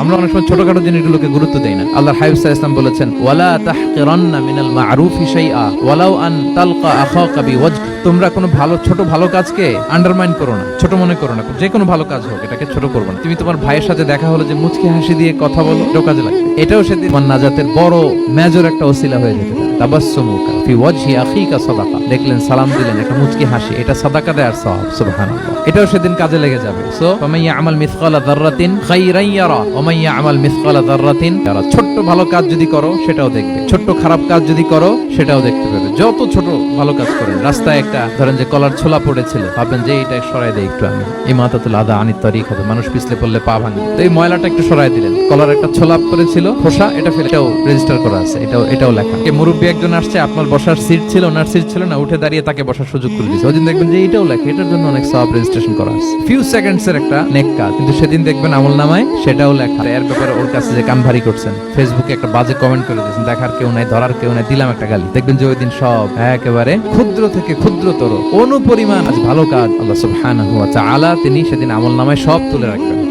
আমরা অনেক সময় ছোটখাটো জিনিসগুলোকে গুরুত্ব দেই না। আল্লাহর হাবিব সাল্লাল্লাহু আলাইহি ওয়াসাল্লাম বলেছেন, ওয়ালা তাহকিরান্না মিনাল মা'রুফি শাইআ ওয়ালাউ আন তালকা আখাকা বিওয়াজহ। তোমরা কোনো ছোট ভালো কাজকে আন্ডারমাইন করো না, ছোট মনে করো না। যে কোনো ভালো কাজ হোক, এটাকে ছোট করবে না। তুমি তোমার ভাইয়ের সাথে দেখা হলো, যে মুচকি হাসি দিয়ে কথা বলো, এটাও কাজে লাগবে। এটাও সেদিন তোমার নাজাতের বড় মেজর একটা ওসিলা হয়ে যেতে পারে। তাবাসসুমুকা ফি ওয়াজহি আখিকা সাদাকা। দেখলেন, সালাম দিলেন, একটা মুচকি হাসি, এটা সাদাকা দেওয়ার সওয়াব। সুবহানাল্লাহ। এটাও সেদিন কাজে লেগে যাবে। সো ফামান ইয়ামাল মিসকালা যাররাতিন খাইরান ইয়ারা ওয়া মান ইয়ামাল মিসকালা যাররাতিন ইয়ারা। ছোট ভালো কাজ যদি করো, সেটাও দেখবে। ছোট খারাপ কাজ যদি করো, সেটাও দেখতে পাবে। যত ছোট ভালো কাজ করেন, রাস্তায় একটা ধরেন যে কলার ছোলা পড়েছিল, ভাববেন যে এটা সরাই দেই একটু আমি, ইমাতাতুল আদা আনিত তারিকা, মানুষ পিছলে পড়লে পা ভাঙে, তো এই ময়লাটা একটু সরাই দিলেন। কলার একটা ছোলা পড়েছিল, খোসা, এটা ফেলে, এটাও রেজিস্টার করা আছে, এটাও লেখা। মুরব্বী একজন আসছে, আপনার বসার সিট ছিল, ওনার সিট ছিল না, উঠে দাঁড়িয়ে তাকে বসার সুযোগ করে দিয়েছে। ওই দিন দেখবেন যে এটাও লেখা, এটার জন্য অনেক সওয়াব রেজিস্ট্রেশন করা আছে। ফিউ সেকেন্ডস এর একটা নেক কাজ, কিন্তু সেদিন দেখবেন আমলনামায় সেটাও লেখা। এর ব্যাপারে ওর কাছে যে কান ভারী করছেন, ফেসবুকে একটা বাজে কমেন্ট করে দিয়েছেন, দেখার কেউ নাই, ধরার কেউ নাই, দিলাম একটা গালি, দেখবেন যে ওই দিন সব একেবারে ক্ষুদ্র থেকে ক্ষুদ্রতর অনুপরিমাণ আজ ভালো কাজ আল্লাহ সুবহানাহু ওয়া তাআলা তিনি সেদিন আমলনামায় সব তুলে রাখবেন।